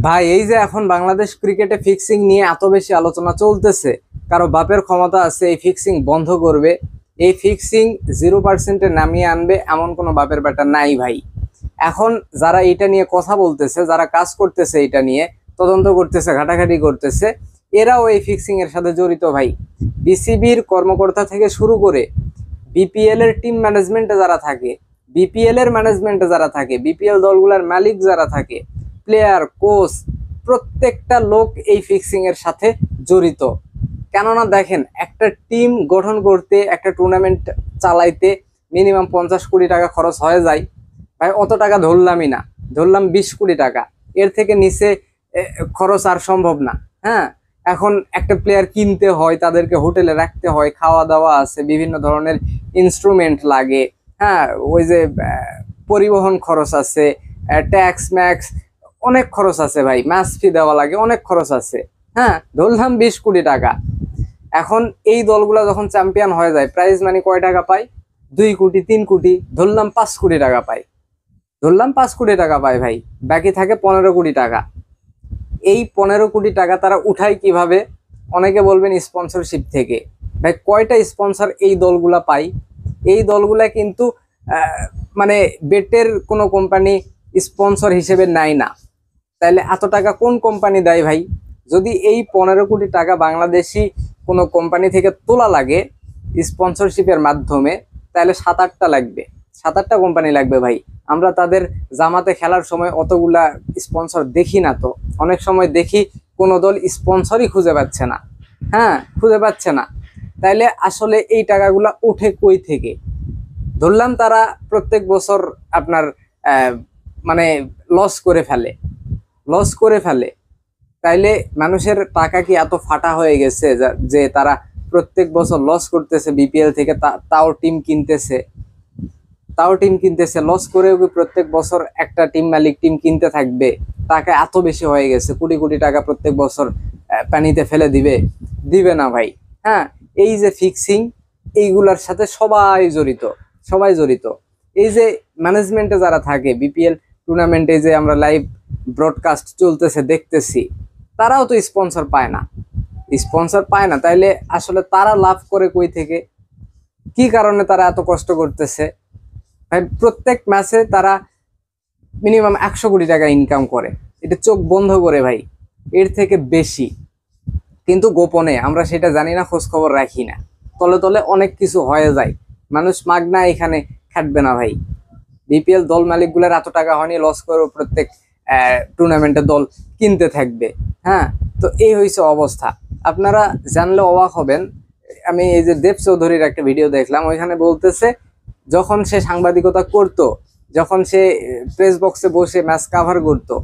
ভাই এই যে এখন বাংলাদেশ ক্রিকেটে ফিক্সিং নিয়ে এত বেশি আলোচনা চলতেছে, কারো বাপের ক্ষমতা আছে এই ফিক্সিং বন্ধ করবে, এই ফিক্সিং 0%-এ নামিয়ে আনবে এমন কোনো বাপের বেটা নাই ভাই। এখন যারা এটা নিয়ে কথা বলতেছে, যারা কাজ করতেছে, এটা নিয়ে তদন্ত করতেছে, ঘাটাঘাটি করতেছে, এরাও এই ফিক্সিং এর সাথে জড়িত ভাই। বিসিবির কর্মকর্তা থেকে শুরু করে বিপিএল এর টিম ম্যানেজমেন্টে যারা থাকে, বিপিএল এর ম্যানেজমেন্টে যারা থাকে, বিপিএল দলগুলোর মালিক যারা থাকে, প্লেয়ার, কোচ, প্রত্যেকটা লোক এই ফিক্সিং এর সাথে জড়িত। কেননা দেখেন, একটা টিম গঠন করতে, একটা টুর্নামেন্ট চালাইতে মিনিমাম 50 কোটি টাকা খরচ হয়ে যায় ভাই। অত টাকা ধরলামই না, ধরলাম 20 কোটি টাকা, এর থেকে নিচে খরচ আর সম্ভব না। হ্যাঁ, এখন একটা প্লেয়ার কিনতে হয়, তাদেরকে হোটেলে রাখতে হয়, খাওয়া দাওয়া আছে, বিভিন্ন ধরনের ইনস্ট্রুমেন্ট লাগে। হ্যাঁ, ওই যে পরিবহন খরচ আছে, ট্যাক্স ম্যাক্স, অনেক খরচ আছে ভাই, ম্যাচ ফি দেওয়া লাগে, অনেক খরচ আছে। হ্যাঁ, ধরলাম 20 কোটি টাকা। এখন এই দলগুলা যখন চ্যাম্পিয়ন হয়ে যায়, প্রাইজ মানি কয় টাকা পায়? 2 কোটি, 3 কোটি, ধরলাম 5 কোটি টাকা পায়, ধরলাম 5 কোটি টাকা পায় ভাই। বাকি থাকে 15 কোটি টাকা। এই 15 কোটি টাকা তারা উঠায় কিভাবে? অনেকে বলবেন স্পন্সরশিপ থেকে। ভাই, কয়টা স্পন্সর এই দলগুলা পায়? এই দলগুলা কিন্তু মানে বেটের কোনো কোম্পানি স্পন্সর হিসেবে নেয় না। তাহলে এত টাকা কোন কোম্পানি দেয় ভাই? যদি এই 15 কোটি টাকা বাংলাদেশি কোনো কোম্পানি থেকে তোলা লাগে স্পন্সরশিপের মাধ্যমে, তাহলে 7-8টা লাগবে, 7-8টা কোম্পানি লাগবে ভাই। আমরা তাদের জামাতে খেলার সময় অতগুলা স্পন্সর দেখি না, তো অনেক সময় দেখি কোনো দল স্পন্সরই খুঁজে পাচ্ছে না। হ্যাঁ, খুঁজে পাচ্ছে না। তাইলে আসলে এই টাকাগুলা ওঠে কই থেকে? ধরলাম তারা প্রত্যেক বছর আপনার মানে লস করে ফেলে, লস করে ফেলে, তাইলে মানুষের টাকা কি এত ফাটা হয়ে গেছে যে তারা প্রত্যেক বছর লস করতেছে বিপিএল থেকে, তাও টিম কিনতেছে, তাও টিম কিনতেছে, লস করেও কি প্রত্যেক বছর একটা টিম মালিক টিম কিনতে থাকবে? টাকা এত বেশি হয়ে গেছে, কোটি কোটি টাকা প্রত্যেক বছর পানিতে ফেলে দিবে? দিবে না ভাই। হ্যাঁ, এই যে ফিক্সিং, এইগুলার সাথে সবাই জড়িত, সবাই জড়িত। এই যে ম্যানেজমেন্টে যারা থাকে, বিপিএল টুর্নামেন্টে যে আমরা লাইভ ব্রডকাস্ট চলতেছে দেখতেছি, তারাও তো স্পন্সর পায় না, স্পন্সর পায় না। তাইলে আসলে তারা লাভ করে কই থেকে? কি কারণে তারা এত কষ্ট করতেছে ভাই? প্রত্যেক ম্যাচে তারা মিনিমাম 100 কোটি টাকা ইনকাম করে, এটা চোখ বন্ধ করে ভাই, এর থেকে বেশি। কিন্তু গোপনে আমরা সেটা জানি না, খোঁজ খবর রাখি না, তলে তলে অনেক কিছু হয়ে যায়। মানুষ মাগনা এখানে খাটবে না ভাই। বিপিএল দল মালিকগুলোর এত টাকা হয়নি, লস করে প্রত্যেক টুর্নামেন্টে দল কিনতে থাকবে। হ্যাঁ, তো এই হয়েছে অবস্থা। আপনারা জানলে অবাক হবেন। আমি এই যে দেব চৌধুরীর একটা ভিডিও দেখলাম, ওইখানে বলতেছে যখন সে সাংবাদিকতা করত, যখন সে প্রেস বক্সে বসে ম্যাচ কাভার করতো,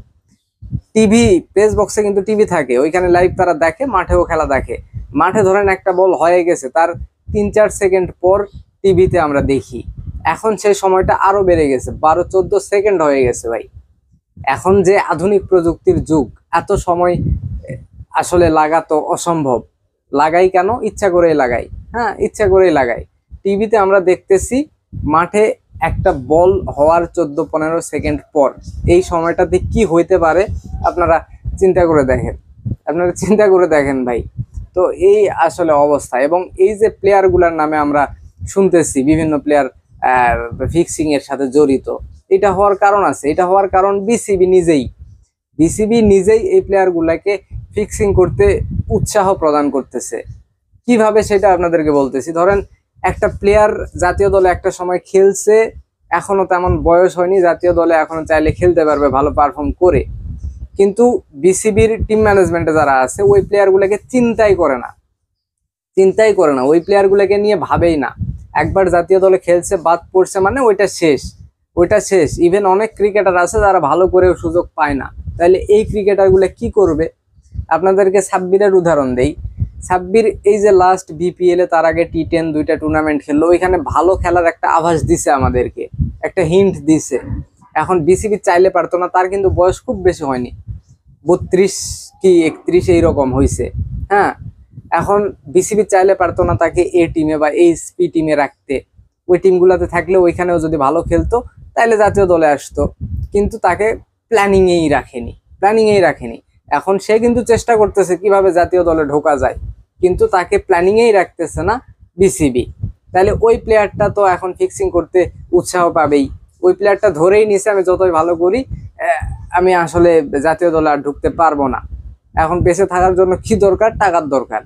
টিভি, প্রেস বক্সে কিন্তু টিভি থাকে, ওইখানে লাইভ তারা দেখে, মাঠেও খেলা দেখে। মাঠে ধরেন একটা বল হয়ে গেছে, তার 3-4 সেকেন্ড পর টিভিতে আমরা দেখি। এখন সেই সময়টা আরো বেড়ে গেছে, 12-14 সেকেন্ড হয়ে গেছে ভাই। এখন যে আধুনিক প্রযুক্তির যুগ, এত সময় আসলে লাগাতো অসম্ভব। লাগাই কেন? ইচ্ছা করেই লাগাই। হ্যাঁ, ইচ্ছা করেই লাগাই। টিভিতে আমরা দেখতেছি মাঠে একটা বল হওয়ার 14-15 সেকেন্ড পর এই সময়টাতে কি হইতে পারে আপনারা চিন্তা করে দেখেন, আপনারা চিন্তা করে দেখেন ভাই। তো এই আসলে অবস্থা। এবং এই যে প্লেয়ারগুলোর নামে আমরা শুনতেছি, বিভিন্ন প্লেয়ার ফিক্সিং এর সাথে জড়িত, এটা হওয়ার কারণ আছে। এটা হওয়ার কারণ বিসিবি নিজেই, বিসিবি নিজেই এই প্লেয়ারগুলোকে ফিক্সিং করতে উৎসাহ প্রদান করতেছে। কিভাবে সেটা আপনাদেরকে বলতেছি। ধরেন একটা প্লেয়ার জাতীয় দলে একটা সময় খেলছে, এখনো তেমন বয়স হয়নি, জাতীয় দলে এখনো চাইলে খেলতে পারবে ভালো পারফর্ম করে, কিন্তু বিসিবির টিম ম্যানেজমেন্টে যারা আছে ওই প্লেয়ারগুলোকে চিন্তাই করে না, চিন্তাই করে না, ওই প্লেয়ারগুলোকে নিয়ে ভাবেই না। একবার জাতীয় দলে খেলছে, বাদ পড়ছে মানে ওইটা শেষ, ওইটা শেষ। ইভেন অনেক ক্রিকেটার আছে যারা ভালো করেও সুযোগ পায় না। তাহলে এই ক্রিকেটারগুলো কি করবে? আপনাদেরকে সাব্বিরের উদাহরণ দেই। সাব্বির এই যে লাস্ট বিপিএল এ, তার আগে টি10 2টা টুর্নামেন্ট খেললো, ওইখানে ভালো খেলার একটা আভাস দিছে আমাদেরকে, একটা হিন্ট দিছে। এখন বিসিবি চাইলে পারতো না, তার কিন্তু বয়স খুব বেশি হয়নি, 32 কি 31 এইরকম হয়েছে। হ্যাঁ, এখন বিসিবি চাইলে পারতো না তাকে এ টিমে বা এইচপি টিমে রাখতে? ওই টিমগুলোতে থাকলে ওইখানেও যদি ভালো খেলতো তাহলে জাতীয় দলে আসতো, কিন্তু তাকে প্ল্যানিংয়েই রাখেনি। প্ল্যানিংয়েই রাখেনি। এখন সে কিন্তু চেষ্টা করতেছে কিভাবে জাতীয় দলে ঢোকা যায়, কিন্তু তাকে প্ল্যানিংয়েই রাখতেছে না বিসিবি। তাহলে ওই প্লেয়ারটা তো এখন ফিক্সিং করতে উৎসাহ পাবেই। ওই প্লেয়ারটা ধরেই নিছে আমি যতই ভালো করি আমি আসলে জাতীয় দলে আর ঢুকতে পারবো না। এখন বেঁচে থাকার জন্য কি দরকার? টাকার দরকার।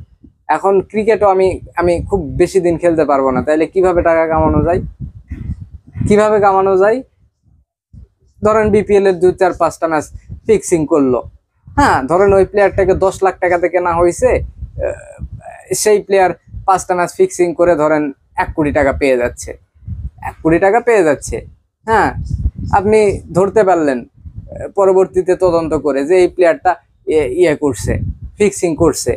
এখন ক্রিকেটও আমি আমি খুব বেশি দিন খেলতে পারবো না, তাইলে কিভাবে টাকা কামানো যায়? কিভাবে কামানো যায়? ধরেন বিপিএল এর 2, 4, 5টা ম্যাচ ফিক্সিং করলো, হ্যাঁ ধরেন ওই প্লেয়ারটাকে 10 লাখ টাকাতে কেনা হয়েছে, সেই প্লেয়ার 5টা ম্যাচ ফিক্সিং করে ধরেন 1 কোটি টাকা পেয়ে যাচ্ছে, 1 কোটি টাকা পেয়ে যাচ্ছে। হ্যাঁ, আপনি ধরতে পারলেন পরবর্তীতে তদন্ত করে যে এই প্লেয়ারটা ইয়ে করছে, ফিক্সিং করছে,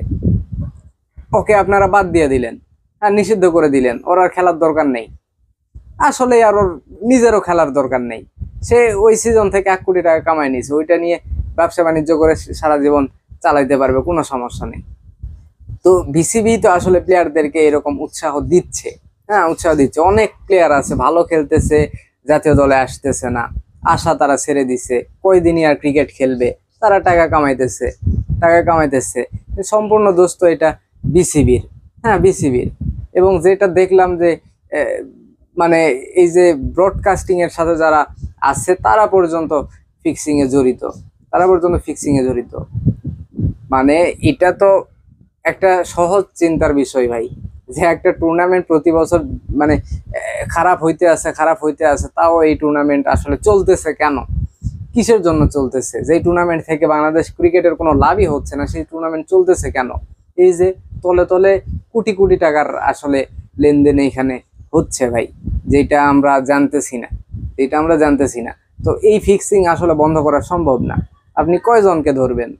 ওকে আপনারা বাদ দিয়ে দিলেন, আর নিষিদ্ধ করে দিলেন, ওর আর খেলার দরকার নেই। আসলে আর ওর নিজেরও খেলার দরকার নেই, সে ওই সিজন থেকে 1 কোটি টাকা কামাই নিছে, ওইটা নিয়ে ব্যবসা বাণিজ্য করে সারা জীবন চালাইতে পারবে, কোনো সমস্যা নেই। তো বিসিবি তো আসলে প্লেয়ারদেরকে এরকম উৎসাহ দিচ্ছে, হ্যাঁ উৎসাহ দিচ্ছে। অনেক প্লেয়ার আছে ভালো খেলতেছে, জাতীয় দলে আসতেছে না, আশা তারা ছেড়ে দিছে, কয়দিনই আর ক্রিকেট খেলবে, তারা টাকা কামাইতেছে, টাকা কামাইতেছে। সম্পূর্ণ দোষ তো এটা বিসিবির, হ্যাঁ বিসিবির। এবং যেটা দেখলাম যে মানে এই যে ব্রডকাস্টিং এর সাথে যারা আছে তারা পর্যন্ত ফিক্সিং এ জড়িত, তারা পর্যন্ত ফিক্সিং এ জড়িত। মানে এটা তো একটা সহজ চিন্তার বিষয় ভাই, যে একটা টুর্নামেন্ট প্রতি বছর মানে খারাপ হইতে আছে, খারাপ হইতে আছে, তাও এই টুর্নামেন্ট আসলে চলতেছে কেন? কিসের জন্য চলতেছে? যে টুর্নামেন্ট থেকে বাংলাদেশ ক্রিকেটের কোনো লাভই হচ্ছে না, সেই টুর্নামেন্ট চলতেছে কেন? এই যে তলে তলে কোটি কোটি টাকার আসলে লেনদেন এখানে হচ্ছে ভাই, যেটা আমরা জানতেছি না, যেটা আমরা জানতেছি না। তো এই ফিক্সিং আসলে বন্ধ করা সম্ভব না। আপনি কয়জনকে ধরবেন?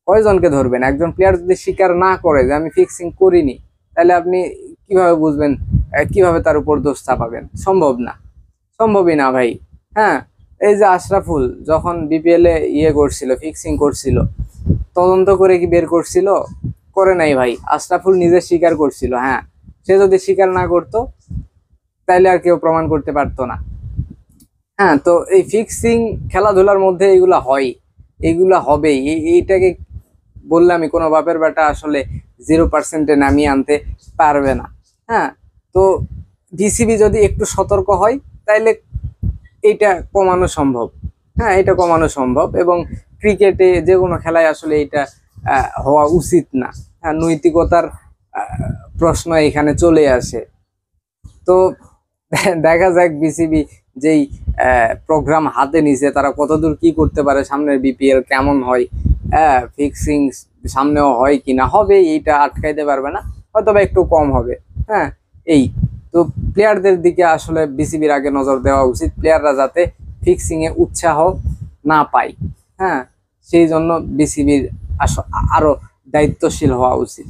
কয়জনকে ধরবেন? একজন প্লেয়ার যদি স্বীকার না করে যে আমি ফিক্সিং করিনি, তাহলে আপনি কিভাবে বুঝবেন, কিভাবে তার উপর দোষ চাপাবেন? সম্ভব না, সম্ভবই না ভাই। হ্যাঁ, এই যে আশরাফুল যখন বিপিএল এ ইয়ে করছিল, ফিক্সিং করছিল, তদন্ত করে কি বের করছিল? করে নাই ভাই, আশরাফুল নিজে স্বীকার করছিল। হ্যাঁ, সে যদি স্বীকার না করতো তাইলে আর কেউ প্রমাণ করতে পারতো না। হ্যাঁ, তো এই ফিক্সিং খেলাধুলার মধ্যে এগুলা হয়, এগুলা হবেই। এইটাকে বললামই, কোনো বাপের বেটা আসলে 0%-এ নামিয়ে আনতে পারবে না। হ্যাঁ, তো বিসিবি যদি একটু সতর্ক হয় তাইলে এইটা কমানো সম্ভব। হ্যাঁ, এটা কমানো সম্ভব। এবং ক্রিকেটে যে কোনো খেলায় আসলে এটা হওয়া উচিত না। হ্যাঁ, নৈতিকতার প্রশ্ন এখানে চলে আসে। তো দেখা যাক বিসিবি যেই প্রোগ্রাম হাতে নিছে তারা কতদূর কি করতে পারে, সামনের বিপিএল কেমন হয়, ফিক্সিং সামনেও হয় কিনা, হবে এইটা আটকাইতে পারবে না, হয়তো বা একটু কম হবে। হ্যাঁ, এই তো প্লেয়ারদের দিকে আসলে বিসিবির আগে নজর দেওয়া উচিত, প্লেয়াররা যাতে ফিক্সিং এ উৎসাহ না পায়। হ্যাঁ, সেই জন্য বিসিবির আরো দায়িত্বশীল হওয়া উচিত।